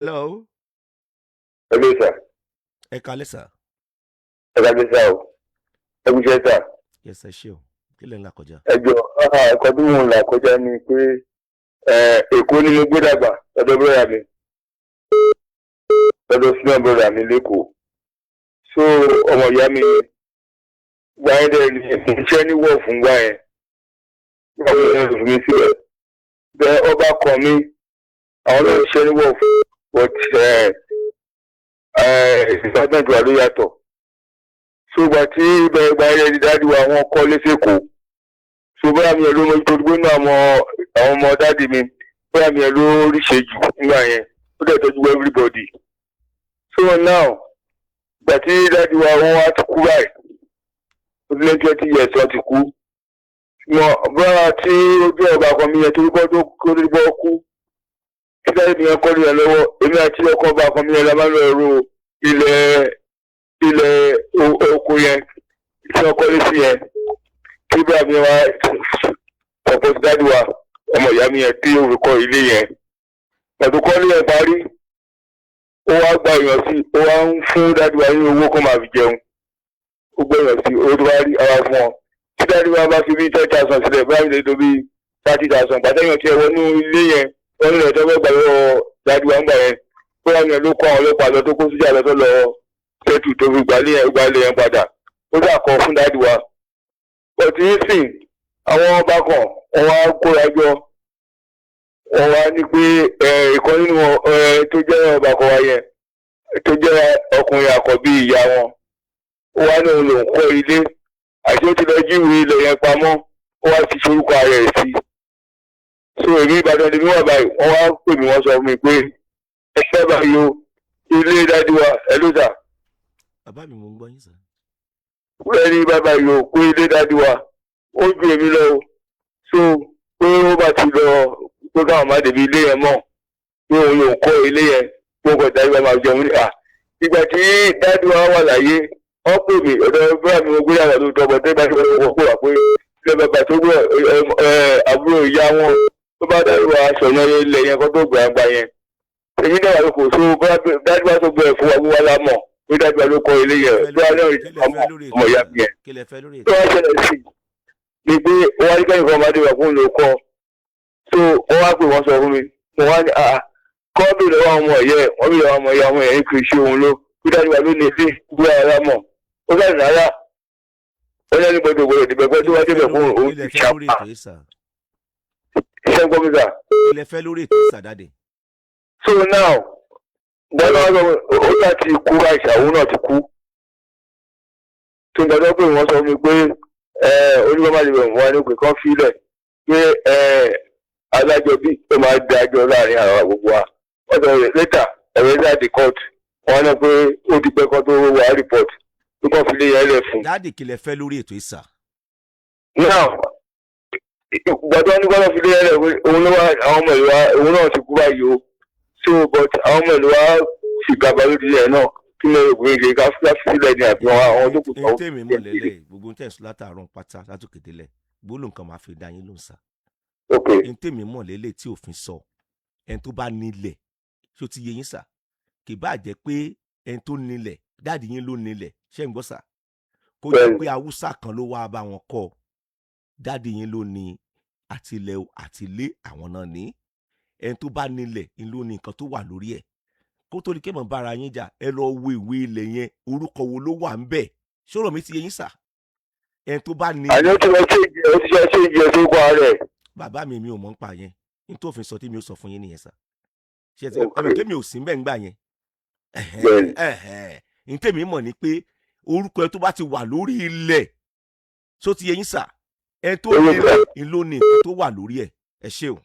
Hello. Hello, sir. Ẹ kalẹ́ sà. Ẹ ká dé sá o. Ẹ kú iṣẹ́ sá. Yes, ẹ ṣé o. Kí lẹ̀ ń là kọjá? Ẹ jọ ẹ̀kọ́ tí mò ń là kọjá ni pé Èkó ni mo gbé dàgbà lọ́dọ̀ bọ́dà mi. Lọ́dọ̀ sínú bọ́dà mi lẹ́kọ̀ọ́. So ọmọ ìyá mi gbà yẹn dẹ̀ ní iṣẹ́ ní wọ̀ fún gbà yẹn. Gbà yẹn fi mi sílẹ̀. Bẹ́ẹ̀ ọba kan mi, àwọn náà ṣiṣẹ́ ní wọ̀ fún but department wa ló yàtọ̀. So gbà tí bẹ́ẹ̀ gbà yẹn dáàdi wa wọ́n kọ́ lẹ́sẹ̀kọ̀ọ́. So bóyá mi ẹ̀ ló mọ ìtòjú pé náà àwọn ọmọ dáàdi mi bóyá mi ẹ̀ ló ríṣe jù nígbà yẹn ó dẹ̀ tọ́jú everybody. So now gbà tí dáàdi wa wọ́n wá ti kú báyìí ó ti lé 20 years wọ́n ti kú. Bóyá tí ojú ọba kan mi yẹn torí bọ́ tó bọ́ kú tí dáàdi mi yẹn kọ́ ní ẹ lọ́wọ́ èmi àti ọkọ̀ ọba kan mi yẹn la máa ń lọ ro ilẹ̀ oko yẹn tí wọ́n kọ́lé sí yẹn kí bá mi wá ọ̀pọ̀ sí dáàdi wa ọmọ ìyá mi yẹn tí orúkọ ilé yẹn ọdún kọ́lé yẹn parí ó wá gba èèyàn sí ó wá ń fún dáàdi wa ní owó kó máa fi jẹun ó gbọ́ èèyàn sí owó tó bá rí ara fún ọ tí dáàdi wa bá fi bí 10,000 sílẹ̀ bá mi lè tó bí 30,000 pàtẹ́yìn tí ẹ wọnú ilé yẹn wọ́n nílẹ̀ tó fẹ́ gbà lọ́wọ́ dáàdi wa ń gbà yẹn bóyá mi ló kọ́ àwọn ọlọ́pàá lọ tó kó síjà lọ tó lọ tẹ́tù tó fi gbálẹ̀ yẹn padà ó dà kọ́ fún dáàdi wa ọtí yìí sìn àwọn ọba kan wọn wá kóra jọ wọn wá ní pé ìkan nínú tó jẹ́ ọba kan wa yẹn tó jẹ́ ọkùnrin àkọ́bí ìyá wọn ó wá ní òun lòún kọ́ ilé àti ó ti lọ jíwèé ilẹ̀ yẹn pamọ́ ó wá fi sorúkọ ara ẹ̀ sí so èmi Ìbàdàn lèmi wà báyìí wọ́n wá pè mí wọ́n sọ fún mi pé ẹ ṣẹ́ báyìí o ilé dájú wa ẹ ló sà. Bàbá mi mò ń gbọ́ yín sà. Ẹni bàbá yìí ò pé ilé dájú wa ó ju èmi lọ o so pé ó bá ti lọ pé káwọn má débi ilé yẹn mọ́ pé òun yóò kọ́ ilé yẹn pé kò dájú wa máa jẹun ní à ìgbà tí dájú wa wà láyé wọ́n pè mí ọ̀dọ̀ bá mi mo gbé yàrá tó tọ́ bọ̀ tẹ́ bá ti wọ́n pè wá pé ilé bàbá tó gbé àbúrò ìyá wọn tó bá dájú wa sọ̀nà ilẹ̀ yẹn kó tó gbàgbà yẹn èmi náà wà lóko so dájú wa tó gbé ẹ̀ fún wa wíwá lámọ̀ pé dájú wa ló kọ́ ilé yẹn tó wà náà ọmọ ìyá mi yẹn tó wá ṣẹlẹ̀ sí ni pé wọ́n á ní kẹ́yìn kan máa dé wà fún ló kọ́ so wọ́n wá pè wọ́n sọ fún mi mo wá ní kọ́ bí lọ́wọ́ ọmọ ẹ̀yẹ wọ́n bí lọ́wọ́ ọmọ ẹ̀yẹ ọmọ ẹ̀yẹ kì í ṣe òun ló bí dájú wa ló ní ilé bí ara mọ̀ ó sáré náírà ó lẹ́nu gbọdọ̀ ìdìbẹ̀gbẹ́ tó wá débẹ̀ fún òun ti ṣàpá iṣẹ́ gbọ́ mi sà. ilẹ̀ fẹ́ lórí ètò ìsàdáde. so now gbọ́dọ̀ ó yà ti kú àìsàn òun náà ti kú tó ń gbọdọ̀ pé wọ́n sọ fún mi pé onígbàmájì bẹ̀rẹ̀ wọn ní òkè kan fílẹ̀ pé adájọ́ bí ó máa dájọ́ láàrin àwọn gbogbo wa wọ́n sọ lẹ́tà ẹ̀rọ láti court wọn náà pé ó ti pẹ́ kan tó wà report tó kàn fi lé yẹn lẹ̀ fún. dáàdì kìlẹ̀ fẹ́ lórí ètò ìsà. now gbọ́dọ̀ ní gbọ́dọ̀ fi lé yẹn lẹ̀ òun ló wá àwọn ọmọ ìlú wa òun náà ti kú báyìí o so but àwọn ọmọ ìlú wa sì gàba lórí ẹ̀ náà kí ló rò pé ìgbé ká sílẹ̀ ní àbí àwọn tó kù tó. ẹni tèmi mọ̀ lélẹ̀ gbogbo ń tẹ̀sùn látàárọ̀ pátá látòkè délẹ̀ gbóló nǹkan máa fi dá yín ló ń sà. ẹni tèmi mọ̀ lélẹ̀ tí òfin sọ ẹni tó bá nílẹ̀ ṣó ti yé yín sà kì bá jẹ́ pé ẹni tó nílẹ̀ dáàdì yín ló nílẹ̀ ṣé ń gbọ́ sà kó jẹ́ pé haúsá kan ló wáá bá wọn kọ́ dáàdì yín ló ní àtìlẹ̀ àtìlé àwọn náà ní ẹni tó bá nílẹ̀ ló ní nǹkan tó wà lórí ẹ̀ kó tó di kémọ̀ bára yín jà ẹ lọ wo ìwé ilẹ̀ yẹn orúkọ wo ló wà ń bẹ̀ ṣọ́rọ̀ mi ti yé yín sà ẹni tó bá ní. àní ó ti lọ ṣe ìjẹ tó kọ rẹ. bàbá mi ò mọ̀ ń pa yẹn ní tó fi sọ tí mi ò sọ fún yín nìyẹn sà ṣe ti ẹ̀mí kémi ò sí ń bẹ̀ ń gbà yẹn ní tèmi mọ̀ ni pé orúkọ ẹ tó bá ti wà lórí ilẹ̀ tó ti yé yín sà ẹni tó ní ilẹ̀ ìlónì tó wà lórí ẹ̀ ẹ ṣé o.